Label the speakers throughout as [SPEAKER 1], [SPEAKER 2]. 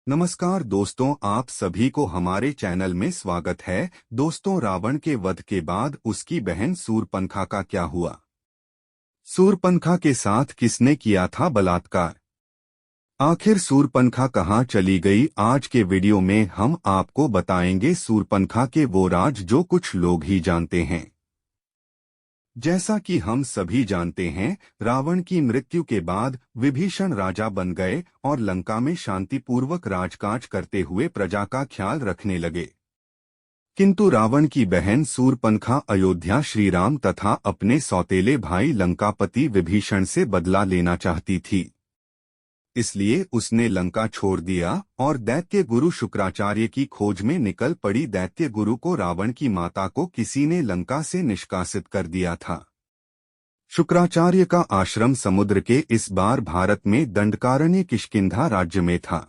[SPEAKER 1] नमस्कार दोस्तों, आप सभी को हमारे चैनल में स्वागत है। दोस्तों, रावण के वध के बाद उसकी बहन शूर्पणखा का क्या हुआ? शूर्पणखा के साथ किसने किया था बलात्कार? आखिर शूर्पणखा कहाँ चली गई? आज के वीडियो में हम आपको बताएंगे शूर्पणखा के वो राज जो कुछ लोग ही जानते हैं। जैसा कि हम सभी जानते हैं, रावण की मृत्यु के बाद विभीषण राजा बन गए और लंका में शांतिपूर्वक राजकाज करते हुए प्रजा का ख्याल रखने लगे। किंतु रावण की बहन शूर्पणखा अयोध्या श्रीराम तथा अपने सौतेले भाई लंकापति विभीषण से बदला लेना चाहती थी। इसलिए उसने लंका छोड़ दिया और दैत्य गुरु शुक्राचार्य की खोज में निकल पड़ी। दैत्य गुरु को रावण की माता को किसी ने लंका से निष्कासित कर दिया था। शुक्राचार्य का आश्रम समुद्र के इस बार भारत में दंडकारण्य किष्किंधा राज्य में था।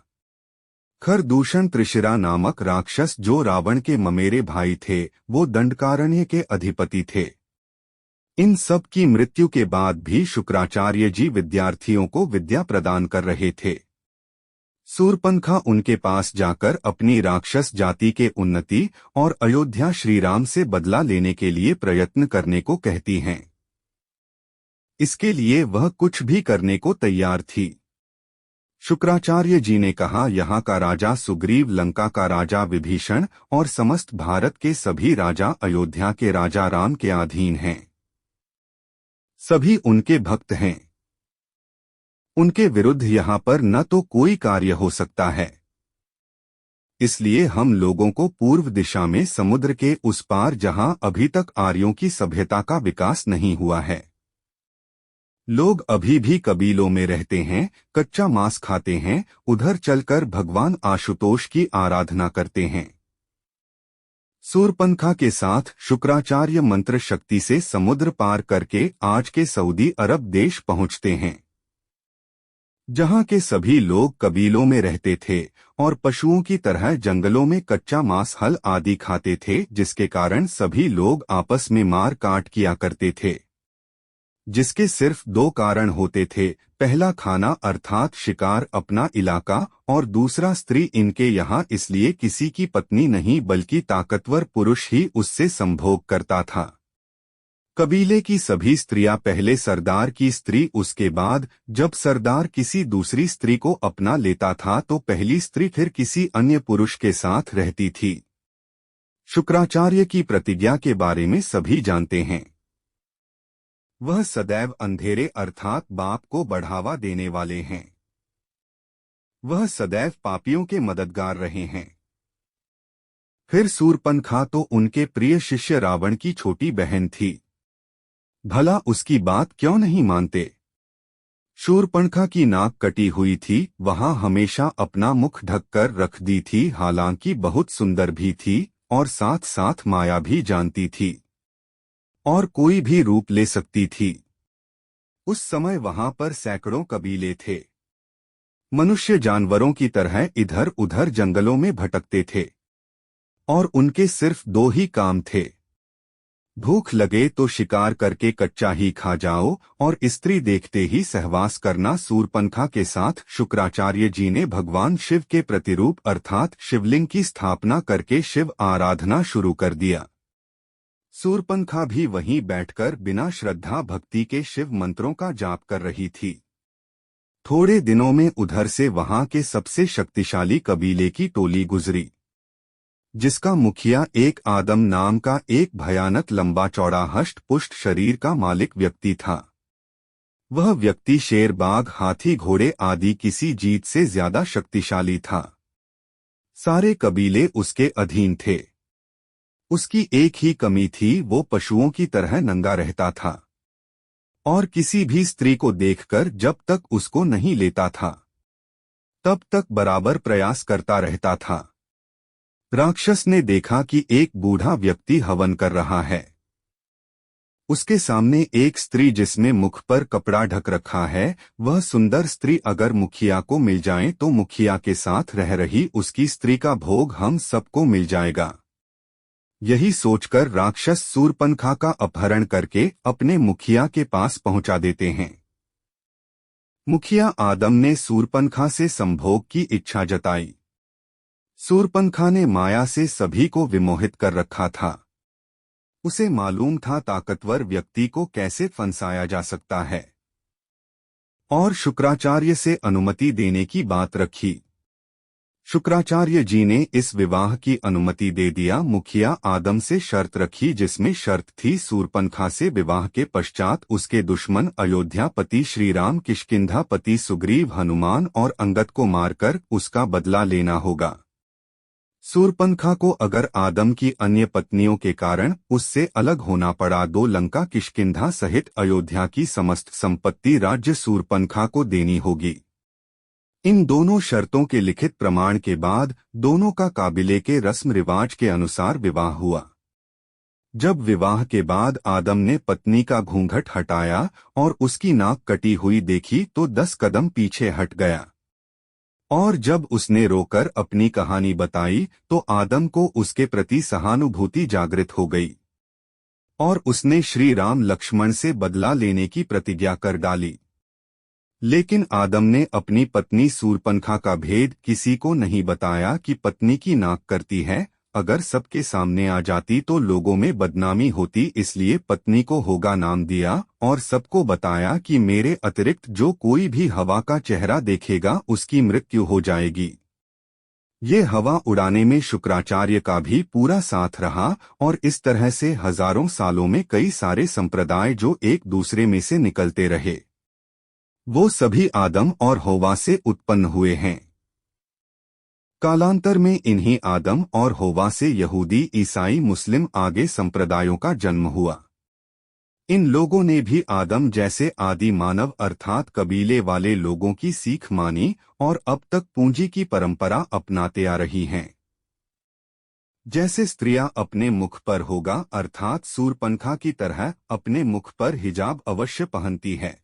[SPEAKER 1] खरदूषण त्रिशिरा नामक राक्षस जो रावण के ममेरे भाई थे, वो दंडकारण्य के अधिपति थे। इन सब की मृत्यु के बाद भी शुक्राचार्य जी विद्यार्थियों को विद्या प्रदान कर रहे थे। शूर्पणखा उनके पास जाकर अपनी राक्षस जाति के उन्नति और अयोध्या श्रीराम से बदला लेने के लिए प्रयत्न करने को कहती हैं। इसके लिए वह कुछ भी करने को तैयार थी। शुक्राचार्य जी ने कहा, यहाँ का राजा सुग्रीव, लंका का राजा विभीषण और समस्त भारत के सभी राजा अयोध्या के राजा राम के अधीन हैं। सभी उनके भक्त हैं। उनके विरुद्ध यहाँ पर न तो कोई कार्य हो सकता है। इसलिए हम लोगों को पूर्व दिशा में समुद्र के उस पार, जहाँ अभी तक आर्यों की सभ्यता का विकास नहीं हुआ है, लोग अभी भी कबीलों में रहते हैं, कच्चा मांस खाते हैं, उधर चलकर भगवान आशुतोष की आराधना करते हैं। शूर्पणखा के साथ शुक्राचार्य मंत्र शक्ति से समुद्र पार करके आज के सऊदी अरब देश पहुंचते हैं, जहां के सभी लोग कबीलों में रहते थे और पशुओं की तरह जंगलों में कच्चा मांस, हल आदि खाते थे, जिसके कारण सभी लोग आपस में मार काट किया करते थे, जिसके सिर्फ दो कारण होते थे। पहला खाना अर्थात शिकार, अपना इलाका, और दूसरा स्त्री। इनके यहाँ इसलिए किसी की पत्नी नहीं बल्कि ताकतवर पुरुष ही उससे संभोग करता था। कबीले की सभी स्त्रियां पहले सरदार की स्त्री, उसके बाद जब सरदार किसी दूसरी स्त्री को अपना लेता था तो पहली स्त्री फिर किसी अन्य पुरुष के साथ रहती थी। शुक्राचार्य की प्रतिज्ञा के बारे में सभी जानते हैं। वह सदैव अंधेरे अर्थात पाप को बढ़ावा देने वाले हैं। वह सदैव पापियों के मददगार रहे हैं। फिर शूर्पणखा तो उनके प्रिय शिष्य रावण की छोटी बहन थी। भला उसकी बात क्यों नहीं मानते? शूर्पणखा की नाक कटी हुई थी, वहां हमेशा अपना मुख ढककर रख दी थी। हालांकि बहुत सुंदर भी थी और साथ साथ माया भी जानती थी और कोई भी रूप ले सकती थी। उस समय वहां पर सैकड़ों कबीले थे। मनुष्य जानवरों की तरह इधर उधर जंगलों में भटकते थे और उनके सिर्फ दो ही काम थे, भूख लगे तो शिकार करके कच्चा ही खा जाओ और स्त्री देखते ही सहवास करना। शूर्पणखा के साथ शुक्राचार्य जी ने भगवान शिव के प्रतिरूप अर्थात शिवलिंग की स्थापना करके शिव आराधना शुरू कर दिया। शूर्पणखा भी वहीं बैठकर बिना श्रद्धा भक्ति के शिव मंत्रों का जाप कर रही थी। थोड़े दिनों में उधर से वहां के सबसे शक्तिशाली कबीले की टोली गुजरी, जिसका मुखिया एक आदम नाम का एक भयानक लंबा चौड़ा हष्ट पुष्ट शरीर का मालिक व्यक्ति था। वह व्यक्ति शेर, बाघ, हाथी, घोड़े आदि किसी जीत से ज्यादा शक्तिशाली था। सारे कबीले उसके अधीन थे। उसकी एक ही कमी थी, वो पशुओं की तरह नंगा रहता था और किसी भी स्त्री को देखकर जब तक उसको नहीं लेता था तब तक बराबर प्रयास करता रहता था। राक्षस ने देखा कि एक बूढ़ा व्यक्ति हवन कर रहा है। उसके सामने एक स्त्री जिसने मुख पर कपड़ा ढक रखा है। वह सुंदर स्त्री अगर मुखिया को मिल जाए तो मुखिया के साथ रह रही उसकी स्त्री का भोग हम सबको मिल जाएगा। यही सोचकर राक्षस शूर्पणखा का अपहरण करके अपने मुखिया के पास पहुंचा देते हैं। मुखिया आदम ने शूर्पणखा से संभोग की इच्छा जताई। सूर्पनखा ने माया से सभी को विमोहित कर रखा था। उसे मालूम था ताकतवर व्यक्ति को कैसे फंसाया जा सकता है, और शुक्राचार्य से अनुमति देने की बात रखी। शुक्राचार्य जी ने इस विवाह की अनुमति दे दिया। मुखिया आदम से शर्त रखी, जिसमें शर्त थी सूर्पनखा से विवाह के पश्चात उसके दुश्मन अयोध्यापति श्रीराम, किष्किंधापति सुग्रीव, हनुमान और अंगद को मारकर उसका बदला लेना होगा। सूर्पनखा को अगर आदम की अन्य पत्नियों के कारण उससे अलग होना पड़ा, दो लंका, किष्किंधा सहित अयोध्या की समस्त संपत्ति राज्य सूर्पनखा को देनी होगी। इन दोनों शर्तों के लिखित प्रमाण के बाद दोनों का काबिले के रस्म रिवाज के अनुसार विवाह हुआ। जब विवाह के बाद आदम ने पत्नी का घूंघट हटाया और उसकी नाक कटी हुई देखी तो 10 कदम पीछे हट गया, और जब उसने रोकर अपनी कहानी बताई तो आदम को उसके प्रति सहानुभूति जागृत हो गई और उसने श्री राम लक्ष्मण से बदला लेने की प्रतिज्ञा कर डाली। लेकिन आदम ने अपनी पत्नी सूर्पनखा का भेद किसी को नहीं बताया कि पत्नी की नाक करती है। अगर सबके सामने आ जाती तो लोगों में बदनामी होती, इसलिए पत्नी को होगा नाम दिया और सबको बताया कि मेरे अतिरिक्त जो कोई भी हवा का चेहरा देखेगा उसकी मृत्यु हो जाएगी। ये हवा उड़ाने में शुक्राचार्य का भी पूरा साथ रहा और इस तरह से हजारों सालों में कई सारे संप्रदाय जो एक दूसरे में से निकलते रहे, वो सभी आदम और हव्वा से उत्पन्न हुए हैं। कालांतर में इन्हीं आदम और हव्वा से यहूदी, ईसाई, मुस्लिम आगे संप्रदायों का जन्म हुआ। इन लोगों ने भी आदम जैसे आदि मानव अर्थात कबीले वाले लोगों की सीख मानी और अब तक पूंजी की परंपरा अपनाते आ रही हैं। जैसे स्त्रियां अपने मुख पर होगा अर्थात सूर्पनखा की तरह अपने मुख पर हिजाब अवश्य पहनती है,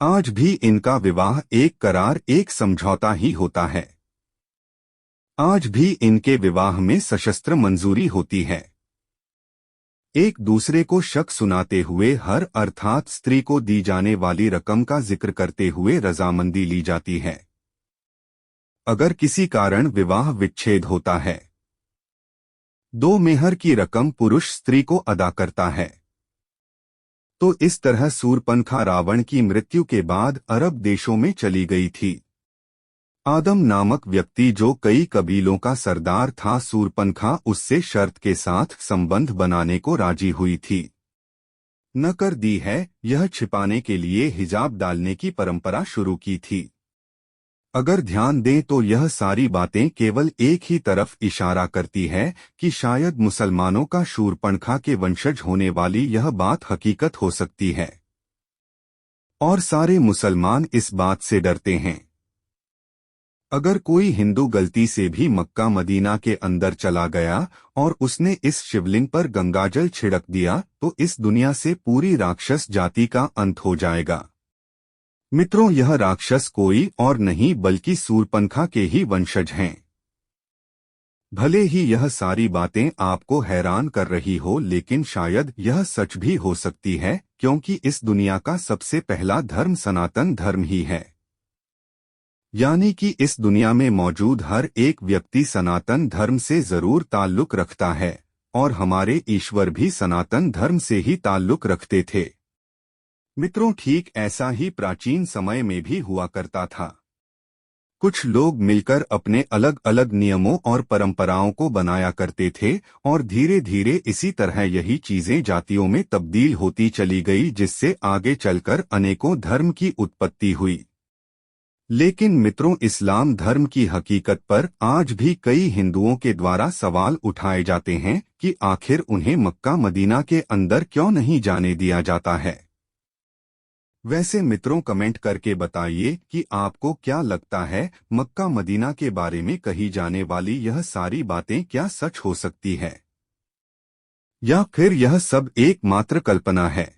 [SPEAKER 1] आज भी इनका विवाह एक करार, एक समझौता ही होता है। आज भी इनके विवाह में सशस्त्र मंजूरी होती है। एक दूसरे को शक सुनाते हुए हर अर्थात स्त्री को दी जाने वाली रकम का जिक्र करते हुए रजामंदी ली जाती है। अगर किसी कारण विवाह विच्छेद होता है, 2 मेहर की रकम पुरुष स्त्री को अदा करता है। तो इस तरह सूर्पनखा रावण की मृत्यु के बाद अरब देशों में चली गई थी। आदम नामक व्यक्ति जो कई कबीलों का सरदार था, सूर्पनखा उससे शर्त के साथ संबंध बनाने को राजी हुई थी। न कर दी है, यह छिपाने के लिए हिजाब डालने की परंपरा शुरू की थी। अगर ध्यान दें तो यह सारी बातें केवल एक ही तरफ इशारा करती है कि शायद मुसलमानों का शूर्पणखा के वंशज होने वाली यह बात हकीकत हो सकती है, और सारे मुसलमान इस बात से डरते हैं। अगर कोई हिंदू गलती से भी मक्का मदीना के अंदर चला गया और उसने इस शिवलिंग पर गंगाजल छिड़क दिया तो इस दुनिया से पूरी राक्षस जाति का अंत हो जाएगा। मित्रों, यह राक्षस कोई और नहीं बल्कि सूर्पनखा के ही वंशज हैं। भले ही यह सारी बातें आपको हैरान कर रही हो, लेकिन शायद यह सच भी हो सकती है, क्योंकि इस दुनिया का सबसे पहला धर्म सनातन धर्म ही है। यानी कि इस दुनिया में मौजूद हर एक व्यक्ति सनातन धर्म से जरूर ताल्लुक रखता है, और हमारे ईश्वर भी सनातन धर्म से ही ताल्लुक रखते थे। मित्रों, ठीक ऐसा ही प्राचीन समय में भी हुआ करता था। कुछ लोग मिलकर अपने अलग अलग नियमों और परंपराओं को बनाया करते थे और धीरे धीरे इसी तरह यही चीजें जातियों में तब्दील होती चली गई, जिससे आगे चलकर अनेकों धर्म की उत्पत्ति हुई। लेकिन मित्रों, इस्लाम धर्म की हकीकत पर आज भी कई हिंदुओं के द्वारा सवाल उठाए जाते हैं कि आखिर उन्हें मक्का मदीना के अंदर क्यों नहीं जाने दिया जाता है। वैसे मित्रों, कमेंट करके बताइए कि आपको क्या लगता है, मक्का मदीना के बारे में कही जाने वाली यह सारी बातें क्या सच हो सकती है, या फिर यह सब एकमात्र कल्पना है।